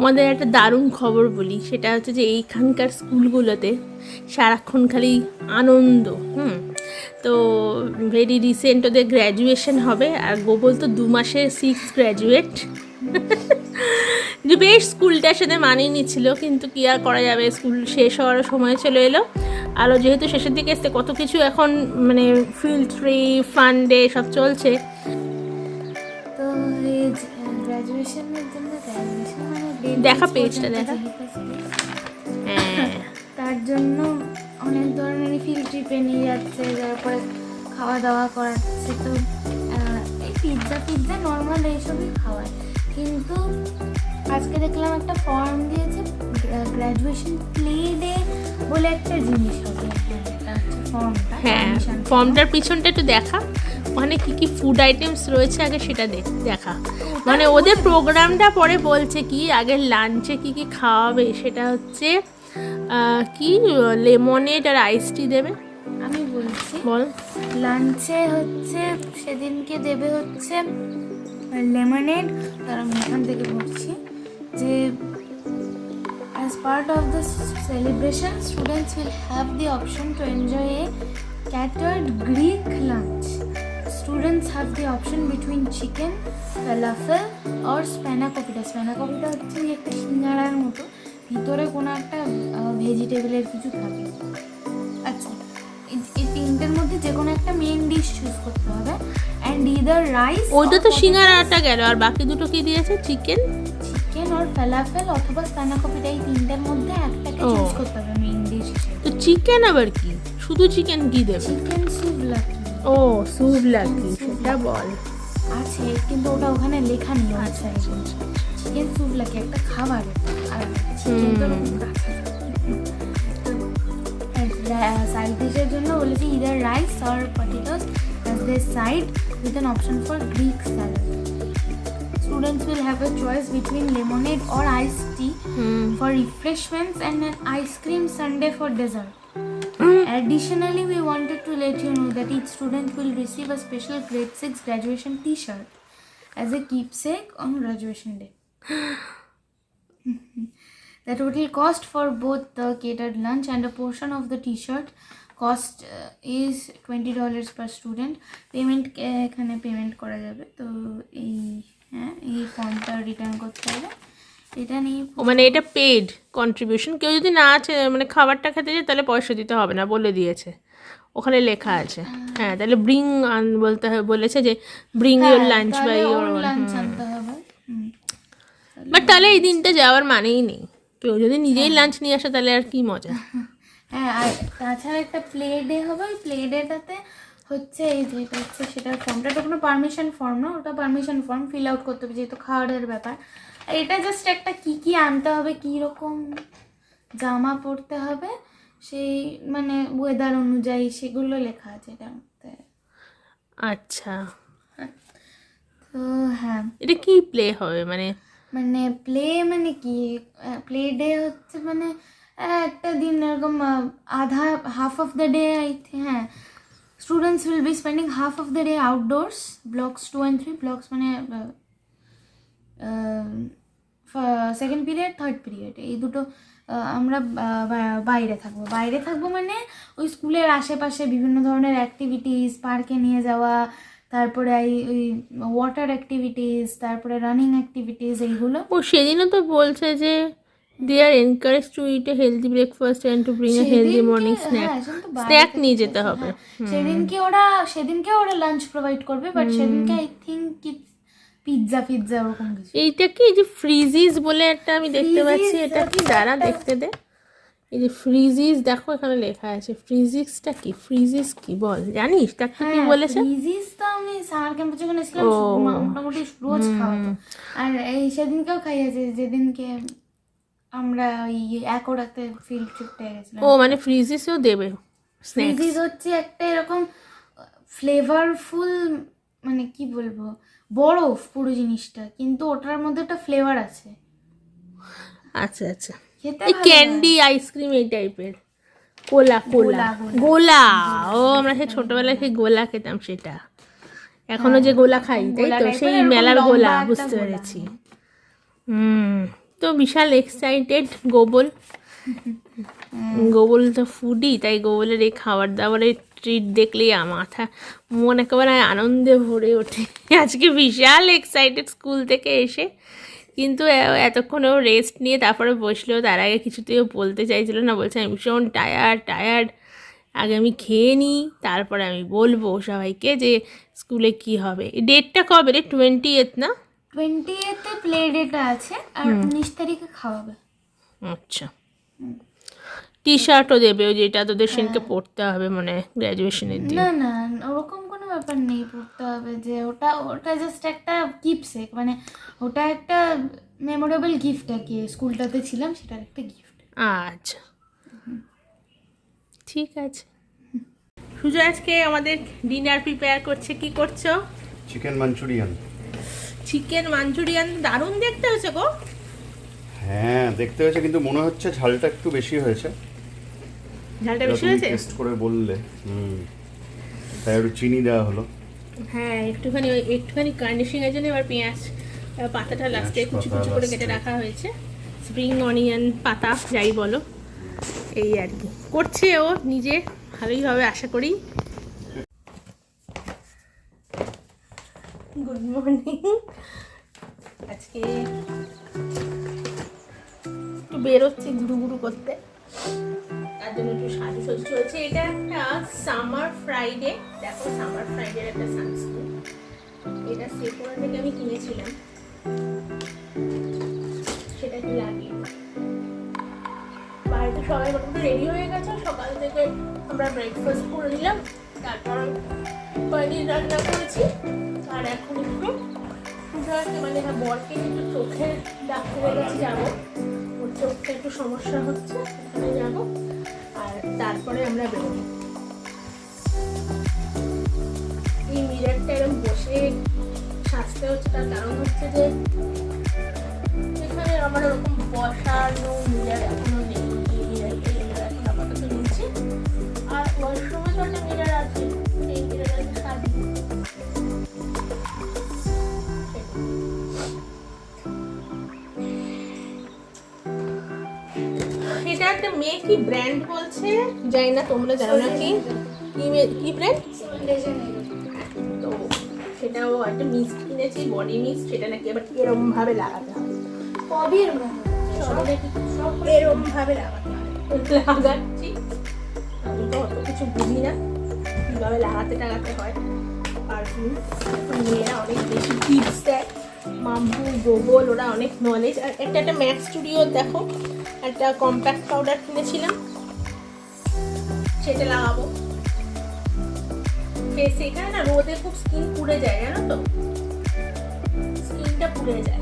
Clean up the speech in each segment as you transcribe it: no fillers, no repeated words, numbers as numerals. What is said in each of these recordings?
আমাদের একটা দারুণ খবর বলি, সেটা হচ্ছে যে এইখানকার স্কুলগুলোতে সারাক্ষণ খালি আনন্দ। তো ভেরি রিসেন্ট ওদের গ্র্যাজুয়েশন হবে, আর গোবল তো 2 মাসের 6 গ্র্যাজুয়েট। যে বেশ স্কুলটার সাথে মানিয়ে নিচ্ছিল, কিন্তু কি আর করা যাবে, স্কুল শেষ হওয়ার সময় চলে এলো। আরও যেহেতু শেষের দিকে এসছে, কত কিছু এখন মানে ফিল্ড ট্রিপ, ফান ডে সব চলছে। তো এই গ্র্যাজুয়েশনের জন্য দেখা পেজটা দেখা। হ্যাঁ, তার জন্য অনেক ধরনের ফিল্ড ট্রিপে নিয়ে যাচ্ছে, তারপরে খাওয়া দাওয়া করাচ্ছে। তো এই পিৎজা নর্মাল এইসবই খাওয়ায়, কিন্তু আজকে দেখলাম একটা ফর্ম দিয়েছে, গ্র্যাজুয়েশন প্লে ডে বলে একটা জিনিস হবে। ফর্মটা, হ্যাঁ, ফর্মটার পিছনটা একটু দেখা, ওখানে কী কী ফুড আইটেমস রয়েছে আগে সেটা দেখা। মানে ওদের প্রোগ্রামটা পরে বলছে কি আগে লাঞ্চে কী কী খাওয়াবে, সেটা হচ্ছে কি লেমনেড আর আইস টি দেবে। আমি বলছি, বল। লাঞ্চে হচ্ছে সেদিনকে দেবে হচ্ছে লেমনেড। তার আমি এখান থেকে বলছি যে as part of the celebration, students will have the option to enjoy a catered Greek lunch. Students have the option between chicken, falafel or spanakopita. Spanakopita হচ্ছে একটা সিঙ্গাড়ার মতো, ভিতরে কোনো একটা ভেজিটেবলের কিছু থাকে। আচ্ছা, এই তিনটের মধ্যে যে কোনো একটা মেইন ডিশ চুজ করতে হবে, অ্যান্ড ইদার রাইস, ওইটা তো সিঙ্গাড়াটা গেল, আর বাকি দুটো কি দিয়েছে? চিকেন আর ফ্যালাফেল অথবা স্প্যানাকপিটা, এই তিনটার মধ্যে একটাকে চুজ করতে হবে মেইন ডিশ হিসেবে। তো চিকেন আবার কি? শুধু চিকেন কি দেবে? চিকেন সুভলাকি। ও সুভলাকি, সেটা বল। আছে, কিন্তু ওটা ওখানে লেখা নেই। আচ্ছা, চিকেন সুভলাকি একটা খাবার, আর চিকেন তো সাইড ডিশের জন্য বলেছি either rice or potatoes as their side with an option for Greek salad. Students will have a choice between lemonade or iced tea for refreshments and an ice cream sundae for dessert. Additionally, we wanted to let you know that each student will receive a special grade 6 graduation t-shirt as a keepsake on graduation day. The total cost for both the catered lunch and a portion of the t-shirt cost is $20 per student. Payment এখানে payment করা যাবে। তো এই ফর্মটা return করতে হবে, এটা নিয়ে। মানে এটা পেড কন্ট্রিবিউশন, কেউ যদি না আছে মানে খাবারটা খেতে যায় তাহলে পয়সা দিতে হবে না বলে দিয়েছে, ওখানে লেখা আছে। হ্যাঁ, তাহলে ব্রিং বলতে হবে, বলেছে যে ব্রিং ইউর লাঞ্চ বা ইউর লাঞ্চ আনতে হবে। বাট তাহলে এই দিনটা যাওয়ার মানেই নেই, কেউ যদি নিজেই লাঞ্চ নিয়ে আসে তাহলে আর কি মজা। হ্যাঁ, আর তাছাড়া একটা প্লে ডে হবে, ওই প্লে ডেটাতে হচ্ছে এই যেটা হচ্ছে সেটার ফর্মটা, এটা কোনো পারমিশন ফর্ম না, ওটা পারমিশন ফর্ম ফিল আউট করতে হবে যেহেতু খাওয়ারের ব্যাপার। আর এটা জাস্ট একটা কী আনতে হবে, কীরকম জামা পরতে হবে, সেই মানে ওয়েদার অনুযায়ী সেগুলো লেখা আছে এটার মধ্যে। আচ্ছা, তো হ্যাঁ, এটা কি প্লে হবে? মানে প্লে মানে কি, প্লে ডে হচ্ছে মানে একটা দিন এরকম হাফ অফ দ্য ডে হ্যাঁ, students will be spending half of the day outdoors, blocks 2 and 3. blocks মানে সেকেন্ড পিরিয়ড, থার্ড পিরিয়ড, এই দুটো আমরা বাইরে থাকবো মানে ওই স্কুলের আশেপাশে বিভিন্ন ধরনের অ্যাক্টিভিটিস, পার্কে নিয়ে যাওয়া, তারপরে ওই ওয়াটার অ্যাক্টিভিটিস, তারপরে রানিং অ্যাক্টিভিটিস, এইগুলো। ও সেদিনও তো বলছে যে they are encouraged to eat a healthy breakfast and to bring a healthy morning snack নিয়ে যেতে হবে। সেদিনকে ওরা লাঞ্চ প্রোভাইড করবে, বাট সেদিনকে আই থিঙ্ক পিৎজা ওরকম কিছু। এইটা কি যে ফ্রিজিস বলে একটা আমি দেখতে পাচ্ছি, এটা কি দাঁড়া দেখতে দে। এই যে ফ্রিজিস, দেখো এখানে লেখা আছে। ফ্রিজিসটা কি? ফ্রিজিস কি বল, জানিস? তাকে কি বলেছে? ফ্রিজিস তো আমি সামার ক্যাম্পে যখন এসেছিলাম মোটামুটি রোজ খাওয়াতো, আর এই সেদিনকেও খাইয়েছে যেদিনকে আমরা ওই একরাতে ফিল্ড ট্রিপটা গেছিলাম। ও মানে ফ্রিজিসও দেবে। ফ্রিজিস হচ্ছে একটা এরকম ফ্লেভারফুল, মানে কি বলবো, বরফ পুরো জিনিসটা, কিন্তু ওটার মধ্যে একটা ফ্লেভার আছে। আচ্ছা, এই ক্যান্ডি আইসক্রিম এই টাইপের। গোলা। ও আমরা সেই ছোটবেলায় সেই গোলা খেতাম, সেটা এখনো যে গোলা খাই, তাই তো, সেই মেলার গোলা, বুঝতে পেরেছি। তো বিশাল এক্সাইটেড গোবল। গোবল তো ফুডি, তাই গোবলের এই খাবার দাবারের ট্রিট দেখলেই মাথা মন একেবারে আনন্দে ভরে ওঠে। আজকে বিশাল এক্সাইটেড স্কুল থেকে এসে, কিন্তু এতক্ষণেও রেস্ট নিয়ে তারপরে বসলেও তার আগে কিছুতেও বলতে চাইছিল না, বলছে আমি ভীষণ টায়ার্ড, আগে আমি খেয়ে নিই তারপরে আমি বলবো সবাইকে যে স্কুলে কি হবে। ডেটটা কবে রে? 20th না? 20th প্লে ডেটা আছে আর 19 তারিখে খাওয়াবে। আচ্ছা, টি শার্টও দেবে, ওই যেটা তোদের সেনকে পড়তে হবে মানে গ্র্যাজুয়েশনের দিন। না না, ওরকম কোনো ব্যাপার নেই পড়তে হবে, যে ওটা জাস্ট একটা কিপসেক, মানে ওটা একটা মেমোরেবল গিফট আর কি, স্কুলটাতে ছিলাম সেটার একটা গিফট। আচ্ছা ঠিক আছে। সুজয় আজকে আমাদের ডিনার প্রিপেয়ার করছে। কি করছো? Chicken Manchurian. চিকেন মাঞ্চুরিয়ান দারুণ দেখতে হয়েছে গো। হ্যাঁ দেখতে হয়েছে, কিন্তু মনে হচ্ছে ঝালটা একটু বেশি হয়েছে। ঝালটা বেশি হয়েছে? টেস্ট করে বললে। তাই একটু চিনি দেওয়া হলো। হ্যাঁ একটুখানি গার্নিশিং এর জন্য এবার পেঁয়াজ পাতাটা লাস্টে কুচি কুচি করে কেটে রাখা হয়েছে, স্প্রিং অনিয়ন পাতা যাই বলো, এই আর কি করছে ও নিজে, ভালোই হবে আশা করি। Good morning. আজকে একটু বেরোচ্ছি ঘুরু করতে, তার জন্য একটু সাজুসাজু চলছে। এটা একটা সামার ফ্রাইডে, দেখো সামার ফ্রাইডের একটা সানস্ক্রিন, এটা সেফোরা থেকে আমি কিনেছিলাম, সেটা কি লাগিয়ে বাড়িতে সবাই মোটামুটি রেডি হয়ে গেছে। সকাল থেকে আমরা ব্রেকফাস্ট করে নিলাম, তারপর পনির রান্না করেছি, আর এখন একটু মানে বরকে একটু চোখের ডাক্তারের কাছে যাবো, ওর চোখটা একটু সমস্যা হচ্ছে, ওখানে যাবো, আর তারপরে আমরা বেরোবো। এই মিরারটা এরকম বসে সাজতে হচ্ছে, তার কারণ হচ্ছে যে এখানে আমার ওরকম বসানো মিরার এখনো নেই, এখন আপাতত নিচ্ছি। আর ওয়াশরুমে তো একটা মিরার আছে, এই মিরার সাজবো। এটা একটা মেয়ে কি ব্র্যান্ড বলছে জানি না, তোমরা জানো না কি কি ব্র্যান্ড? তো সেটাও একটা মিস্ট কিনেছি, বডি মিস্ট, সেটা নাকি আবার এরকম ভাবে লাগাতে হবে, এরকম ভাবে লাগাতে হবে। লাগাচ্ছি, আমি তো অত কিছু বুঝি না কিভাবে লাগাতে হয়। পারফিউম মেয়েরা অনেক বেশি টিপস দেয়, মাম্পু গোবল ওরা অনেক নলেজ। আর একটা ম্যাক্স স্টুডিও দেখো একটা কম্প্যাক্ট পাউডার কিনেছিলাম, সেটা লাগাবো ফেসে। এখানে না রোদে খুব স্কিন পুড়ে যায়, জানো তো, স্কিনটা পুড়ে যায়,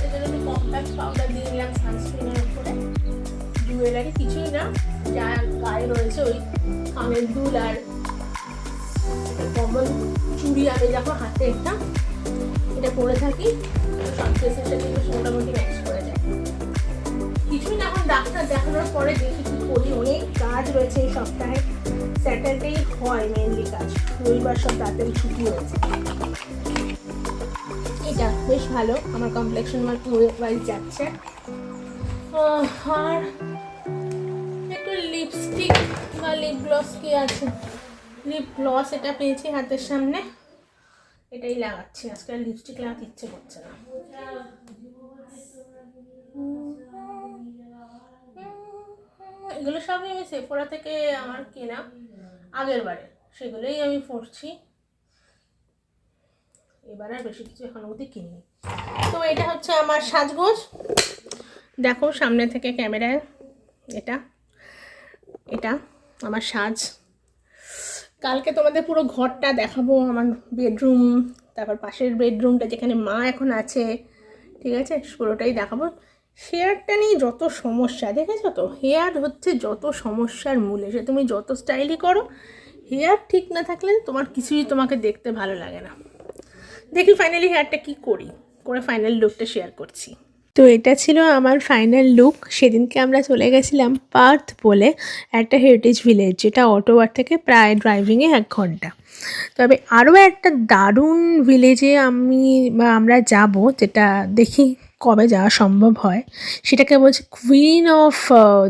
এই জন্য আমি কম্প্যাক্ট পাউডার দিয়ে নিলাম সানস্ক্রিনের উপরে। জুয়েলারি কিছুই না, যা গায়ে রয়েছে ওই কানের দুল আর কমন চুড়ি, আমি যখন হাতে এটা পরে থাকি, সব ড্রেসের সাথে মোটামুটি ম্যাচ করে যায়। কিছুই না, এখন ডাক্তার দেখানোর পরে দেখি কি করি, অনেক কাজ রয়েছে এই সপ্তাহে, স্যাটারডেই হয় মেনলি কাজ, রবিবার সব তাড়াতাড়ি ছুটি হয়েছে। এটা বেশ ভালো, আমার কমপ্লেকশন ওয়াইজ যাচ্ছে। আর একটু লিপস্টিক বা লিপ গ্লস কি আছে, লিপ গ্লস এটা পেয়েছি হাতের সামনে, এটাই লাগাচ্ছি। আজকে লিপস্টিক লাগাতে ইচ্ছে করছে না। এগুলো সবই আমি সেফোরা থেকে আমার কেনা আগের বারে, সেগুলোই আমি পরছি, এবার আর বেশি কিছু এখন অবধি কিনিনি। তো এটা হচ্ছে আমার সাজগোজ, দেখো সামনে থেকে ক্যামেরায়, এটা আমার সাজ। কালকে তোমাদের পুরো ঘরটা দেখাবো, আমার বেডরুম, তারপর পাশের বেডরুমটা যেখানে মা এখন আছে, ঠিক আছে, পুরোটাই দেখাবো। হেয়ারটা নিয়ে যত সমস্যা, দেখেছো তো, হেয়ার হচ্ছে যত সমস্যার মূলে। সে তুমি যত স্টাইলই করো, হেয়ার ঠিক না থাকলে তোমার কিছুই তোমাকে দেখতে ভালো লাগে না। দেখি ফাইনালি হেয়ারটা কি করে ফাইনাল লুকটা শেয়ার করছি। তো এটা ছিল আমার ফাইনাল লুক। সেদিনকে আমরা চলে গেছিলাম পার্থ বলে একটা হেরিটেজ ভিলেজ, যেটা অটোয়ার থেকে প্রায় ড্রাইভিংয়ে 1 ঘন্টা। তবে আরও একটা দারুণ ভিলেজে আমরা যাব, যেটা দেখি কবে যাওয়া সম্ভব হয়, সেটাকে বলছে কুইন অফ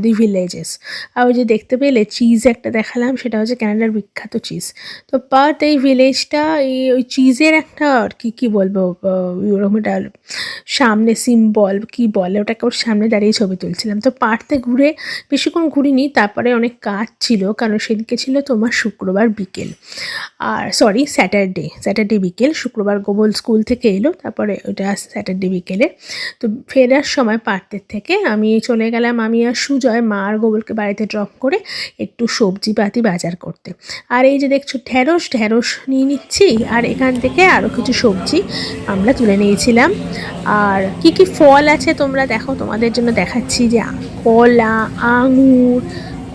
দি ভিলেজেস। আর ওই যে দেখতে পেলে চিজ একটা দেখালাম, সেটা হচ্ছে ক্যানাডার বিখ্যাত চিজ। তো পার্থ এই ভিলেজটা এই ওই চিজের একটা আর কি বলবো ওরকম একটা সামনে সিম্বল কি বলে ওটাকে, ওর সামনে দাঁড়িয়ে ছবি তুলছিলাম। তো পার্থে ঘুরে বেশিক্ষণ ঘুরিনি, তারপরে অনেক কাজ ছিল, কারণ সেদিকে ছিল তোমার শুক্রবার বিকেল, আর সরি স্যাটারডে বিকেল। শুক্রবার গোবল স্কুল থেকে এলো, তারপরে ওটা স্যাটারডে বিকেলে। তো ফেরার সময় পার্থের থেকে আমি চলে গেলাম, আমি আর সুজয় মা আর গোবলকে বাড়িতে ড্রপ করে একটু সবজিপাতি বাজার করতে। আর এই যে দেখছো ঢ্যাঁড়স নিয়ে নিচ্ছি, আর এখান থেকে আরও কিছু সবজি আমরা তুলে নিয়েছিলাম। আর কি কি ফল আছে তোমরা দেখো, তোমাদের জন্য দেখাচ্ছি যে কলা, আঙুর,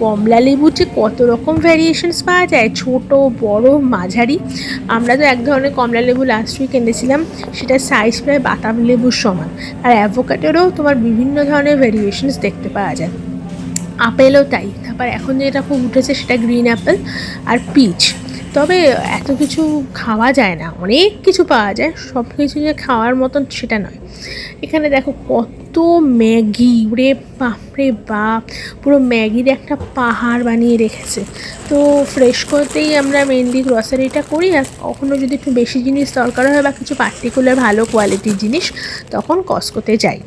কমলা লেবুর যে কত রকম ভ্যারিয়েশনস পাওয়া যায়, ছোট বড় মাঝারি। আমরা তো এক ধরনের কমলা লেবু লাস্ট উইক এনেছিলাম, সেটার সাইজ প্রায় বাতাব লেবুর সমান। আর অ্যাভোকাডোরও তোমার বিভিন্ন ধরনের ভ্যারিয়েশনস দেখতে পাওয়া যায়, আপেলও তাই। তারপর এখন যেটা খুব উঠেছে সেটা গ্রিন অ্যাপেল আর পিচ। তবে এত কিছু খাওয়া যায় না, অনেক কিছু পাওয়া যায়, সব কিছু যে খাওয়ার মতন সেটা নয়। এখানে দেখো কত ম্যাগি, ওরে বাপরে বাপ, পুরো ম্যাগির একটা পাহাড় বানিয়ে রেখেছে। তো ফ্রেশ করতেই আমরা মেনলি গ্রসারিটা করি, আর কখনও যদি একটু বেশি জিনিস দরকার হয় বা কিছু পার্টিকুলার ভালো কোয়ালিটির জিনিস, তখন কস্কোতে যাই।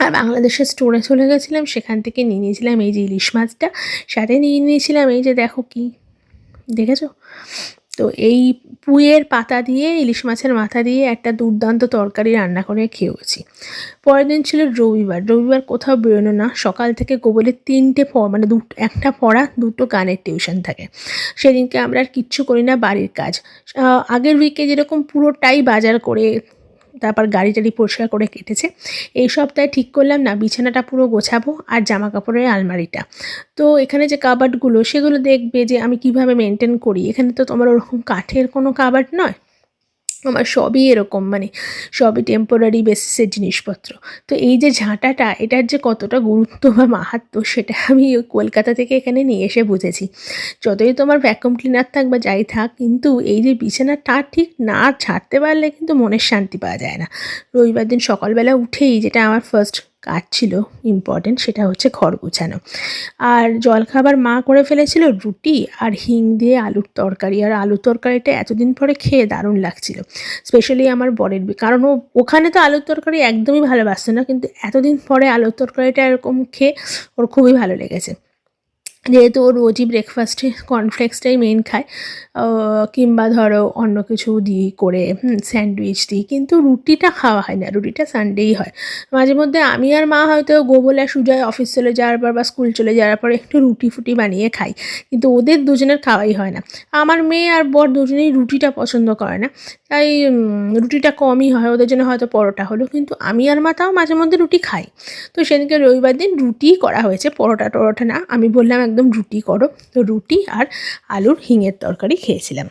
আর বাংলাদেশের স্টোরে চলে গেছিলাম, সেখান থেকে নিয়ে নিয়েছিলাম এই যে ইলিশ মাছটা, সাথে নিয়ে নিয়েছিলাম এই যে দেখো কি দেখেছো তো, এই পুঁইয়ের পাতা দিয়ে ইলিশ মাছের মাথা দিয়ে একটা দুর্দান্ত তরকারি রান্না করে খেয়েছি। পরের দিন ছিল রবিবার কোথাও বেরোনো না, সকাল থেকে গোবলের 3টে মানে একটা পড়া 2টো গানের টিউশন থাকে। সেদিনকে আমরা আর কিচ্ছু করি না, বাড়ির কাজ। আগের উইকে যেরকম পুরোটাই বাজার করে তারপর গাড়ি টাড়ি পরিষ্কার করে কেটেছে, এই সপ্তাহে ঠিক করলাম না বিছানাটা পুরো গোছাবো আর জামা কাপড়ের আলমারিটা। তো এখানে যে কাবার্ডগুলো সেগুলো দেখবে যে আমি কিভাবে মেনটেন করি। এখানে তো তোমার ওরকম কাঠের কোনো কাবার্ড নয়, আমার সবই এরকম, মানে সবই টেম্পোরারি বেসিসের জিনিসপত্র। তো এই যে ঝাঁটাটা, এটার যে কতটা গুরুত্ব বা মাহাত্ম্য সেটা আমি কলকাতা থেকে এখানে নিয়ে এসে বুঝেছি। যতই তোমার ভ্যাকুয়াম ক্লিনার থাক বা যাই থাক, কিন্তু এই যে বিছানাটা ঠিক না ছাড়তে পারলে কিন্তু মনের শান্তি পাওয়া যায় না। রবিবার দিন সকালবেলা উঠেই যেটা আমার ফার্স্ট কাজ ছিল ইম্পর্টেন্ট, সেটা হচ্ছে ঘর গোছানো। আর জলখাবার মা করে ফেলেছিল রুটি আর হিং দিয়ে আলুর তরকারি, আর আলুর তরকারিটা এতদিন পরে খেয়ে দারুণ লাগছিল, স্পেশালি আমার বরের কারণ ওখানে তো আলুর তরকারি একদমই ভালোবাসতো না, কিন্তু এতদিন পরে আলুর তরকারিটা এরকম খেয়ে ওর খুবই ভালো লেগেছে। যেহেতু ও রোজই ব্রেকফাস্টে কর্নফ্লেক্সটাই মেন খায়, কিংবা ধরো অন্য কিছু দিই করে স্যান্ডউইচ দিই, কিন্তু রুটিটা খাওয়া হয় না, রুটিটা সানডেই হয়। মাঝে মধ্যে আমি আর মা হয়তো গোবলা সুজয় অফিস চলে যাওয়ার পর বা স্কুল চলে যাওয়ার পর একটু রুটি ফুটি বানিয়ে খাই, কিন্তু ওদের দুজনের খাওয়াই হয় না। আমার মেয়ে আর বর দুজনেই রুটিটা পছন্দ করে না, তাই রুটিটা কমই হয়, ওদের জন্য হয়তো পরোটা হলো, কিন্তু আমি আর মা তাও মাঝে মধ্যে রুটি খাই। তো সেদিনকে রবিবার দিন রুটিই করা হয়েছে, পরোটা না। আমি বললাম একদম রুটি করো, তো রুটি আর আলুর হিঙের তরকারি খেয়েছিলাম।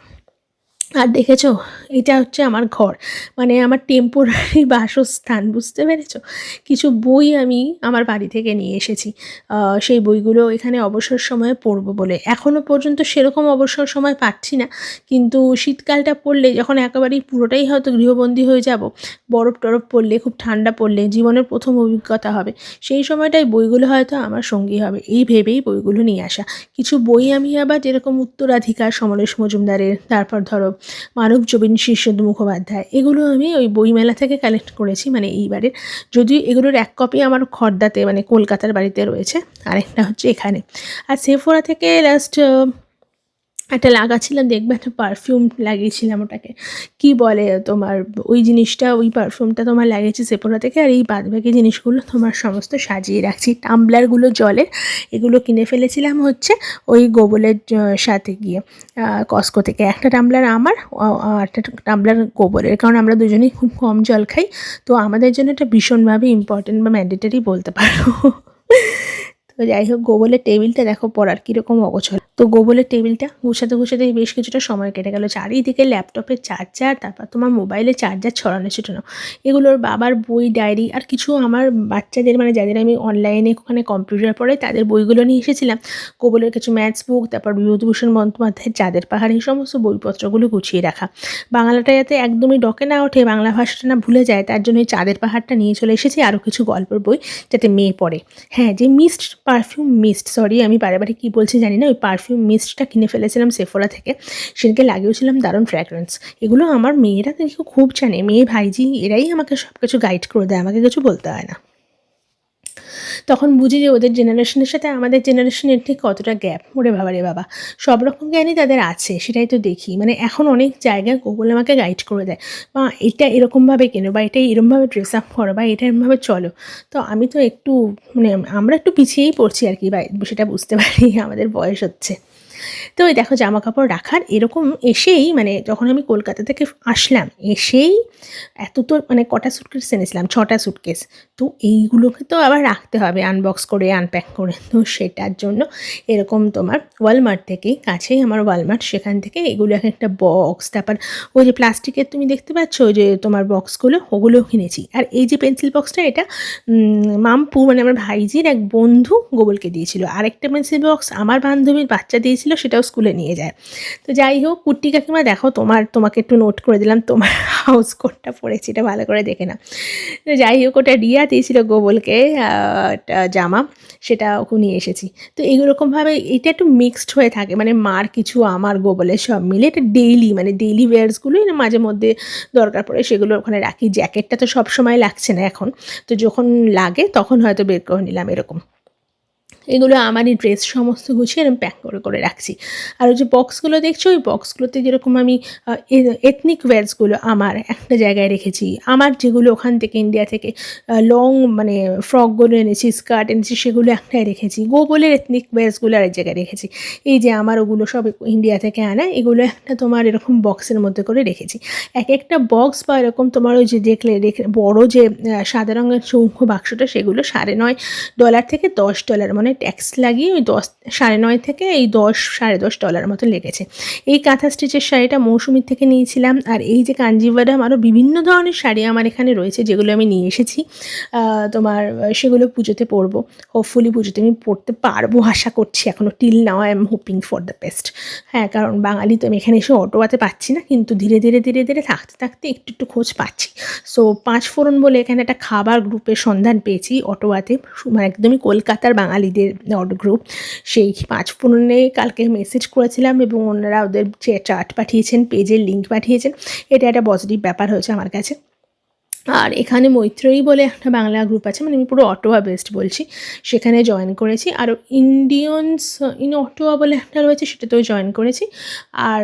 আর দেখেছো, এটা হচ্ছে আমার ঘর, মানে আমার টেম্পোরারি বাসস্থান, বুঝতে পেরেছো? কিছু বই আমি আমার বাড়ি থেকে নিয়ে এসেছি, সেই বইগুলো এখানে অবসর সময়ে পড়বো বলে। এখনও পর্যন্ত সেরকম অবসর সময় পাচ্ছি না, কিন্তু শীতকালটা পড়লে, যখন একেবারেই পুরোটাই হয়তো গৃহবন্দী হয়ে যাব, বরফ টরফ পড়লে, খুব ঠান্ডা পড়লে, জীবনের প্রথম অভিজ্ঞতা হবে, সেই সময়টাই বইগুলো হয়তো আমার সঙ্গী হবে, এই ভেবেই বইগুলো নিয়ে আসা। কিছু বই আমি আবার যেরকম উত্তরাধিকার সমরেশ মজুমদারের, তারপর ধরো মানবজীবন শীর্ষেন্দু মুখোপাধ্যায়, এগুলো আমি ওই বইমেলা থেকে কালেক্ট করেছি, মানে এইবারের। যদিও এগুলোর এক কপি আমার খর্দাতে মানে কলকাতার বাড়িতে রয়েছে, আরেকটা হচ্ছে এখানে। আর সেফোরা থেকে লাস্ট একটা লাগাচ্ছিলাম, দেখবে একটা পারফিউম লাগিয়েছিলাম, ওটাকে কি বলে তোমার, ওই জিনিসটা, ওই পারফিউমটা তোমার লাগিয়েছি সেফোরা থেকে। আর এই বাদবাকি জিনিসগুলো তোমার সমস্ত সাজিয়ে রাখছি। টাম্বলারগুলো জলের, এগুলো কিনে ফেলেছিলাম হচ্ছে ওই গোবলের সাথে গিয়ে কস্কো থেকে। একটা টাম্বলার আমার, একটা টাম্বলার গোবলের, কারণ আমরা দুজনেই খুব কম জল খাই, তো আমাদের জন্য এটা ভীষণভাবে ইম্পর্টেন্ট বা ম্যান্ডেটারি বলতে পারো। তো যাই হোক, গোবলের টেবিলটা দেখো পড়ার কীরকম অগোছল। তো গোবলের টেবিলটা গুছাতে গুছাতে বেশ কিছুটা সময় কেটে গেল। চারিদিকে ল্যাপটপের চার্জার, তারপর তোমার মোবাইলে চার্জার ছড়ানো ছিটানো, এগুলোর বাবার বই, ডায়েরি, আর কিছু আমার বাচ্চাদের মানে যাদের আমি অনলাইনে ওখানে কম্পিউটার পড়ে তাদের বইগুলো নিয়ে এসেছিলাম। গোবলের কিছু ম্যাথস বুক, তারপর বিভূতিভূষণ বন্দ্যোপাধ্যায়ের চাঁদের পাহাড়, এই সমস্ত বইপত্রগুলো গুছিয়ে রাখা। বাংলাটা যাতে একদমই ডকে না ওঠে, বাংলা ভাষাটা না ভুলে যায়, তার জন্য এই চাঁদের পাহাড়টা নিয়ে চলে এসেছি, আরও কিছু গল্পের বই যাতে মেয়ে পড়ে। হ্যাঁ, যে পারফিউম মিস্ট, সরি আমি বারে বারে কী বলছি জানি না, ওই পারফিউম মিস্টটা কিনে ফেলেছিলাম সেফোরা থেকে, সেদিনকে লাগিয়েছিলাম, দারুণ ফ্র্যাগ্রেন্স। এগুলো আমার মেয়েরা দেখে খুব জানে, মেয়ে ভাইজি এরাই আমাকে সব কিছু গাইড করে দেয়, আমাকে কিছু বলতে হয় না। তখন বুঝি যে ওদের জেনারেশনের সাথে আমাদের জেনারেশনের ঠিক কতটা গ্যাপ। ওরে বাবা রে বাবা, সব রকম জ্ঞানই তাদের আছে, সেটাই তো দেখি। মানে এখন অনেক জায়গায় গুগল আমাকে গাইড করে দেয়, বা এটা এরকমভাবে কেনো, বা এটা এরমভাবে ড্রেস আপ করো, বা এটা এরমভাবে চলো। তো আমি তো একটু মানে আমরা একটু পিছিয়েই পড়ছি আর কি, বা সেটা বুঝতে পারি, আমাদের বয়স হচ্ছে। তো ওই দেখো জামা কাপড় রাখার এরকম এসেই, মানে যখন আমি কলকাতা থেকে আসলাম এসেই এত তো মানে কটা সুটকেস এনেছিলাম, 6টা সুটকেস। তো এইগুলোকে তো আবার রাখতে হবে আনবক্স করে, আনপ্যাক করে। তো সেটার জন্য এরকম তোমার ওয়ালমার্ট থেকেই, কাছেই আমার ওয়ালমার্ট, সেখান থেকে এগুলো একটা বক্স, তারপর ওই যে প্লাস্টিকের তুমি দেখতে পাচ্ছ ওই যে তোমার বক্সগুলো, ওগুলোও কিনেছি। আর এই যে পেন্সিল বক্সটা, এটা মাম্পু মানে আমার ভাইজির এক বন্ধু গোবলকে দিয়েছিল। আরেকটা পেন্সিল বক্স আমার বান্ধবীর বাচ্চা দিয়েছিল, সেটাও স্কুলে নিয়ে যায়। তো যাই হোক, কুট্টি কাকিমা দেখো, তোমাকে একটু নোট করে দিলাম, তোমার হাউস কোটটা পড়েছি, এটা ভালো করে দেখে না। তো যাই হোক, ওটা রিয়া দিয়েছিল গোবলকে একটা জামা, সেটা ওকে নিয়ে এসেছি। তো এইরকমভাবে এটা একটু মিক্সড হয়ে থাকে, মানে মার কিছু, আমার গোবলের, সব মিলে এটা ডেইলি মানে ডেইলি ওয়্যার্সগুলোই না মাঝে মধ্যে দরকার পড়ে, সেগুলো ওখানে রাখি। জ্যাকেটটা তো সব সময় লাগছে না এখন, তো যখন লাগে তখন হয়তো বের করে নিলাম এরকম। এগুলো আমারই ড্রেস সমস্ত গুছিয়ে এরকম প্যাক করে করে রাখছি। আর ওই যে বক্সগুলো দেখছো, ওই বক্সগুলোতে যেরকম আমি এথনিক ওয়্যার্সগুলো আমার একটা জায়গায় রেখেছি, আমার যেগুলো ওখান থেকে ইন্ডিয়া থেকে লং মানে ফ্রকগুলো এনেছি, স্কার্ট এনেছি, সেগুলো একটাই রেখেছি। গোবলের এথনিক ওয়্যার্সগুলো আরেক জায়গায় রেখেছি। এই যে আমার ওগুলো সব ইন্ডিয়া থেকে আনা, এগুলো একটা তোমার এরকম বক্সের মধ্যে করে রেখেছি। এক একটা বক্স বা এরকম তোমার ওই যে দেখলে বড় যে সাদা রঙের চৌকো বাক্সটা, সেগুলো $9.5 থেকে $10, মানে ট্যাক্স লাগিয়ে ওই 9.5 থেকে এই $10-10.5 মতো লেগেছে। এই কাঁথা স্টিচের শাড়িটা মৌসুমির থেকে নিয়েছিলাম। আর এই যে কাঞ্জিভারাম, আরও বিভিন্ন ধরনের শাড়ি আমার এখানে রয়েছে, যেগুলো আমি নিয়ে এসেছি। তোমার সেগুলো পুজোতে পরবো, হোপফুলি পুজোতে আমি পরতে পারবো আশা করছি। এখনও till now I am hoping for the best. হ্যাঁ, কারণ বাঙালি তো আমি এখানে এসে অটোয়াতে পাচ্ছি না, কিন্তু ধীরে ধীরে ধীরে ধীরে থাকতে থাকতে একটু একটু খোঁজ পাচ্ছি। সো 5 ফোড়ন বলে এখানে একটা খাবার গ্রুপের সন্ধান পেয়েছি অটোয়াতে, মানে একদমই কলকাতার বাঙালিদের গ্রুপ। সেই 5 ফোড়নে কালকে মেসেজ করেছিলাম, এবং ওনারা ওদের যে চার্ট পাঠিয়েছেন, পেজের লিঙ্ক পাঠিয়েছেন। এটা একটা পজিটিভ ব্যাপার হয়েছে আমার কাছে। আর এখানে মৈত্রেয়ী বলে একটা বাংলা গ্রুপ আছে, মানে আমি পুরো অটোয়া বেস্ট বলছি, সেখানে জয়েন করেছি। আরও ইন্ডিয়ানস ইন অটোয়া বলে একটা রয়েছে, সেটাতেও জয়েন করেছি। আর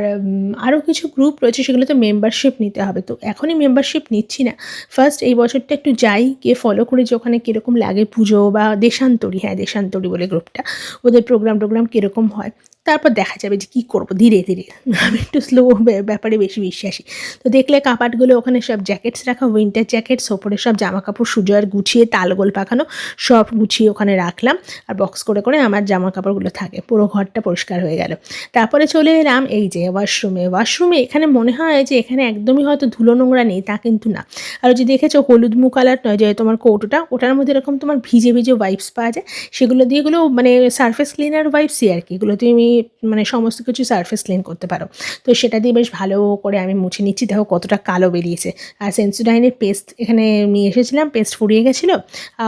আরও কিছু গ্রুপ রয়েছে, সেগুলোতে মেম্বারশিপ নিতে হবে। তো এখনই মেম্বারশিপ নিচ্ছি না, ফার্স্ট এই বছরটা একটু যাই, গিয়ে ফলো করি যে ওখানে কীরকম লাগে পুজো, বা দেশান্তরী, হ্যাঁ দেশান্তরী বলে গ্রুপটা, ওদের প্রোগ্রাম কীরকম হয়, তারপর দেখা যাবে যে কী করবো ধীরে ধীরে। আমি একটু স্লো ব্যাপারে বেশি বিশ্বাসী। তো দেখলে কাপাটগুলো ওখানে সব জ্যাকেটস রাখা, উইন্টার জ্যাকেটস, ওপরে সব জামা কাপড় সুজয়ের গুছিয়ে তালগোল পাকানো, সব গুছিয়ে ওখানে রাখলাম। আর বক্স করে করে আমার জামা কাপড়গুলো থাকে, পুরো ঘরটা পরিষ্কার হয়ে গেল। তারপরে চলে এলাম এই যে ওয়াশরুমে। এখানে মনে হয় যে এখানে একদমই হয়তো ধুলো নোংরা নেই, তা কিন্তু না। আর যদি দেখেছো হলুদ মুখ কালার যে তোমার কৌটোটা, ওটার মধ্যে এরকম তোমার ভিজে ভিজে ওয়াইপস পাওয়া যায়, সেগুলো দিয়ে, এগুলো মানে সারফেস ক্লিনার ওয়াইপসই আর কি, এগুলো তুমি মানে সমস্ত কিছু সারফেস ক্লিন করতে পারো। তো সেটা দিয়ে বেশ ভালো করে আমি মুছে নিচ্ছি। দেখো কতটা কালো বেরিয়েছে। আর সেন্সোডাইনের পেস্ট এখানে নিয়ে এসেছিলাম, পেস্ট ফুরিয়ে গেছিলো।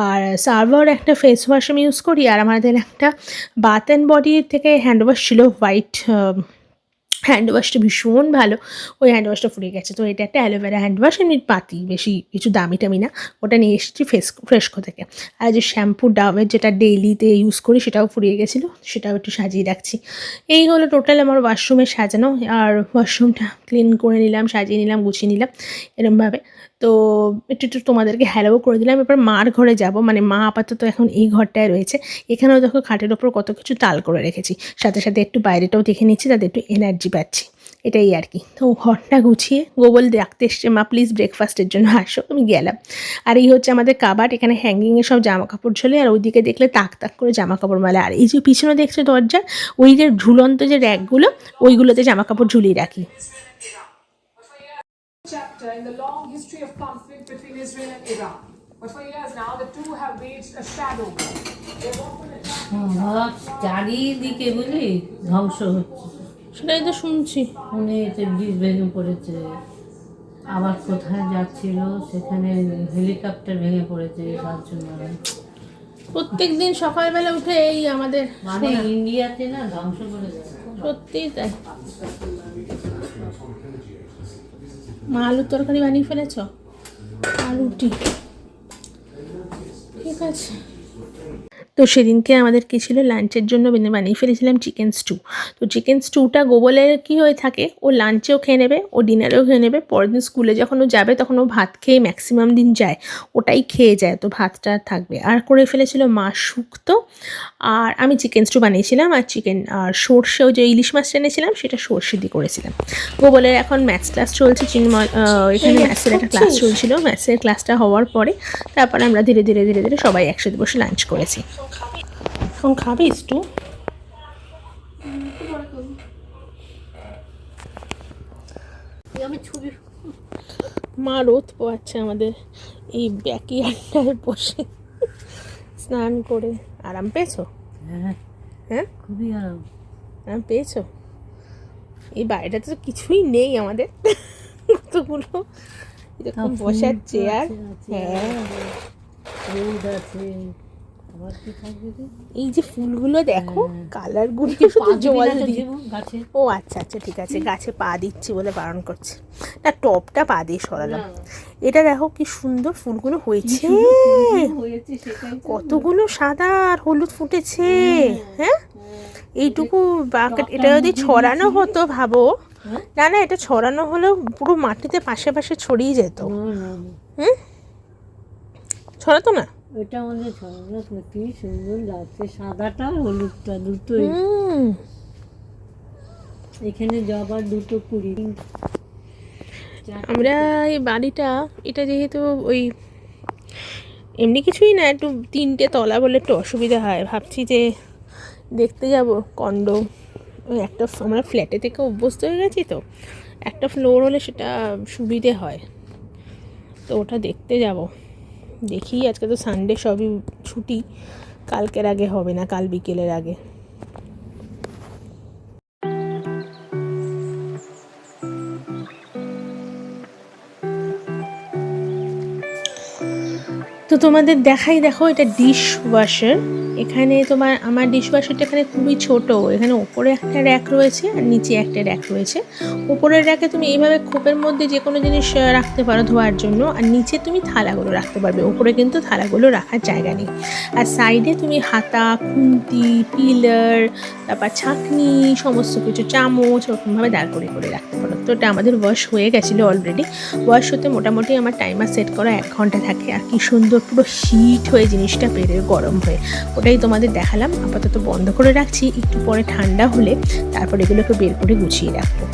আর সার্ভার একটা ফেস ওয়াশ আমি ইউজ করি, আর আমাদের একটা বাথ অ্যান্ড বডি থেকে হ্যান্ড ওয়াশ ছিল, হোয়াইট হ্যান্ড ওয়াশটা ভীষণ ভালো, ওই হ্যান্ড ওয়াশটা ফুরিয়ে গেছে। তো এটা একটা অ্যালোভেরা হ্যান্ড ওয়াশ, এমনি পাতি, বেশি কিছু দামি টামি না, ওটা নিয়ে এসেছি ফ্রেশকো থেকে। আর যে শ্যাম্পু ডাবের যেটা ডেইলিতে ইউজ করি, সেটাও ফুরিয়ে গেছিলো, সেটাও একটু সাজিয়ে রাখছি। এই হলো টোটাল আমার ওয়াশরুমে সাজানো। আর ওয়াশরুমটা ক্লিন করে নিলাম, সাজিয়ে নিলাম, গুছিয়ে নিলাম এরমভাবে। তো একটু একটু তোমাদেরকে হ্যালোও করে দিলাম। এবার মার ঘরে যাব, মানে মা আপাতত এখন এই ঘরটায় রয়েছে। এখানেও দেখো খাটের ওপর কত কিছু তাল করে রেখেছি, সাথে সাথে একটু বাইরেটাও দেখে নিচ্ছি, তাদের একটু এনার্জি পাচ্ছি। এটাই আর কি। তো ঘরটা গুছিয়ে গোবল ডাকতে এসছে, মা প্লিজ ব্রেকফাস্টের জন্য আসো, আমি গেলাম। আর এই হচ্ছে আমাদের কাবাট, এখানে হ্যাঙ্গিংয়ে সব জামা কাপড় ঝোলে, আর ওইদিকে দেখলে তাক তাক করে জামা কাপড় মেলে। আর এই যে পিছনে দেখছো দরজা, ওই যে ঝুলন্ত যে র্যাকগুলো, ওইগুলোতে জামা কাপড় ঝুলিয়ে রাখি। Chapter in the long history of conflict between Israel and Iran. But for years now, the two have waged a shadow war. They've often attacked চারিদিকে বুঝলি ধ্বংস হচ্ছে, সেটাই তো শুনছি। পুনেতে ব্রিজ ভেঙে পড়েছে, আবার কোথায় যাচ্ছিল সেখানে হেলিকপ্টার ভেঙে পড়েছে, তার জন্য প্রত্যেক দিন সকালবেলা উঠে এই আমাদের মানে ইন্ডিয়াতে না ধ্বংস করে দেয়। সত্যিই তাই। মা আলুর তরকারি বানিয়ে ফেলেছ? আলুটি ঠিক আছে। তো সেদিনকে আমাদের কী ছিল, লাঞ্চের জন্য বানিয়ে ফেলেছিলাম চিকেন স্টু। তো চিকেন স্টুটা গোবলের কী হয়ে থাকে, ও লাঞ্চেও খেয়ে নেবে, ও ডিনারেও খেয়ে নেবে, পরের দিন স্কুলে যখন ও যাবে তখন ও ভাত খেয়ে ম্যাক্সিমাম দিন যায়, ওটাই খেয়ে যায়, তো ভাতটা থাকবে। আর করে ফেলেছিল মা শুক্তো, আর আমি চিকেন স্টু বানিয়েছিলাম, আর চিকেন আর সর্ষেও যে ইলিশ মাছ এনেছিলাম সেটা সর্ষে দিয়ে করেছিলাম। গোবলের এখন ম্যাথস ক্লাস চলছে, এখানে ম্যাথসের একটা ক্লাস চলছিল, ম্যাথসের ক্লাসটা হওয়ার পরে তারপরে আমরা ধীরে ধীরে ধীরে ধীরে সবাই একসাথে বসে লাঞ্চ করেছি। এখন খাবি একটু? মা রোদ পোয়াচ্ছে আমাদের এই ব্যাকইয়ার্ডটায় বসে স্নান করে। আরাম পেয়েছো? হ্যাঁ হ্যাঁ, খুবই আরাম। আরাম পেয়েছো? এই বাড়িটাতে তো কিছুই নেই আমাদের, কতগুলো এরকম বসার চেয়ার। হ্যাঁ, রোদ আছে, আবার কি থাকবে রে? এই যে ফুলগুলো দেখো, কালারগুলো জল দিয়ে। গাছে ও আচ্ছা আচ্ছা, ঠিক আছে, গাছে পা দিচ্ছি বলে বারণ করছে না, টপটা পা দিয়ে সরালাম। এটা দেখো কি সুন্দর ফুলগুলো হয়েছে, হয়েছে সেটাই তো। কতগুলো সাদা আর হলুদ ফুটেছে। হ্যাঁ, এইটুকু বাকেট, এটা যদি ছড়ানো হতো ভাবো, না না এটা ছড়ানো হলেও পুরো মাটিতে পাশে পাশে ছড়িয়ে যেত। হুম, ছড়াতো না? ওইটা আমাদের ছড়ানো, কি সুন্দর লাগছে, সাদাটা হলুদটা দুটোই। এখানে জবার দুটো কুড়ি। আমরা এই বাড়িটা, এটা যেহেতু ওই এমনি কিছুই না, একটু 3টে তলা বলে একটু অসুবিধা হয়, ভাবছি যে দেখতে যাব কন্ডো। ওই একটা আমরা ফ্ল্যাটে থেকে অভ্যস্ত হয়ে গেছি, তো একটা ফ্লোর হলে সেটা সুবিধে হয়, তো ওটা দেখতে যাব। দেখি, আজকে তো সানডে, সবই ছুটি, কালকের আগে হবে না, কাল বিকেলের আগে। তো তোমাদের দেখাই, দেখো এটা ডিশ ওয়াশার। এখানে তোমার আমার ডিশ ওয়াশারটা এখানে খুবই ছোট, এখানে ওপরে একটা র্যাক রয়েছে আর নিচে একটা র্যাক রয়েছে। ওপরের র্যাকে তুমি এইভাবে খোপের মধ্যে যে কোনো জিনিস রাখতে পারো ধোয়ার জন্য, আর নিচে তুমি থালাগুলো রাখতে পারবে, ওপরে কিন্তু থালাগুলো রাখার জায়গা নেই। আর সাইডে তুমি হাতা, খুন্তি, পিলার, তারপর ছাঁকনি, সমস্ত কিছু, চামচ ওরকমভাবে দাঁড় করে করে রাখতে পারো। তো এটা আমাদের ওয়াশ হয়ে গেছিলো অলরেডি, ওয়াশ হতে মোটামুটি আমার টাইমার সেট করা 1 ঘন্টা থাকে। আর কি সুন্দর পুরো হিট হয়ে জিনিসটা বেড়ে গরম হয়ে, ওটাই তোমাদের দেখালাম। আপাতত বন্ধ করে রাখছি, একটু পরে ঠান্ডা হলে তারপর এগুলোকে বের করে গুছিয়ে রাখবো।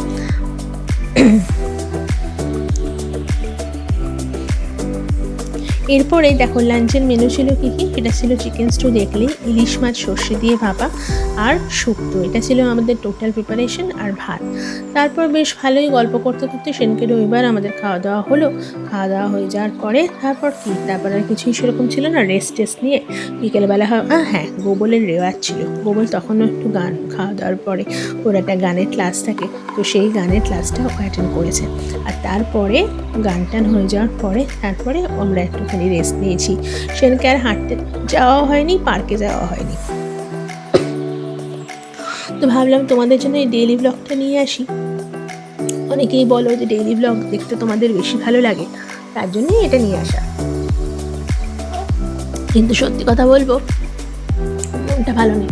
এরপরে দেখো লাঞ্চের মেনু ছিল কী কী। এটা ছিল চিকেন স্টু, দেখলেই, ইলিশ মাছ সর্ষে দিয়ে ভাপা, আর শুক্তো। এটা ছিল আমাদের টোটাল প্রিপারেশন, আর ভাত। তারপর বেশ ভালোই গল্প করতে করতে সেদিনকে রবিবার আমাদের খাওয়া দাওয়া হলো। খাওয়া দাওয়া হয়ে যাওয়ার পরে তারপর আর কিছুই সেরকম ছিল না, রেস্ট নিয়ে বিকেলবেলা হ্যাঁ, গোবলের রেওয়াজ ছিল। গোবল তখনও একটু গান, খাওয়া দাওয়ার পরে ওর একটা গানের ক্লাস থাকে, তো সেই গানের ক্লাসটা ও অ্যাটেন্ড করেছে। আর তারপরে গান টান হয়ে যাওয়ার পরে তারপরে আমরা একটুখানি রেস্ট নিয়েছি। সেদিনকে আর হাঁটতে যাওয়া হয়নি, পার্কে যাওয়া হয়নি। তো ভাবলাম তোমাদের জন্য এই ডেইলি ব্লগটা নিয়ে আসি। অনেকেই বলো যে ডেইলি ব্লগ দেখতে তোমাদের বেশি ভালো লাগে, তার জন্যই এটা নিয়ে আসা। কিন্তু সত্যি কথা বলবো, মনটা ভালো নেই,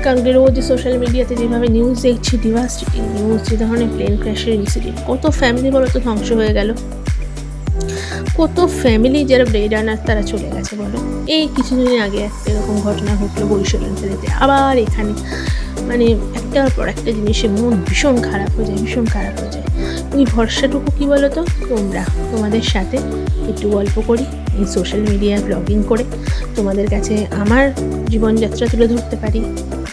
কারণ রোজ সোশ্যাল মিডিয়াতে যেভাবে নিউজ দেখছি, ডিভাস্টেটিং নিউজ, যে ধরনের প্লেন ক্র্যাশের ইনসিডেন্ট, কত ফ্যামিলি বলো তো ধ্বংস হয়ে গেল, কত ফ্যামিলি যারা ব্রেড আনার তারা চলে গেছে বলো। এই কিছুদিন আগে একটা এরকম ঘটনা ঘটলো বরিশাল অঞ্চলেতে, আবার এখানে মানে একটার পর একটা জিনিসে মন ভীষণ খারাপ হয়ে যায়, ভীষণ খারাপ হয়ে যায়। ওই ভরসাটুকু কী বলো তো, তোমাদের সাথে একটু গল্প করি এই সোশ্যাল মিডিয়ায় ব্লগিং করে, তোমাদের কাছে আমার জীবনযাত্রা তুলে ধরতে পারি,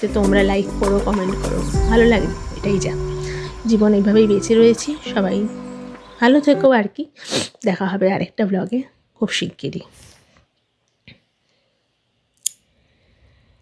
যে তোমরা লাইক করো, কমেন্ট করো, ভালো লাগে, এটাই যা। জীবন এইভাবেই বেঁচে রয়েছি, সবাই ভালো থেকো আর কি। দেখা হবে আরেকটা ব্লগে খুব শিগগিরই।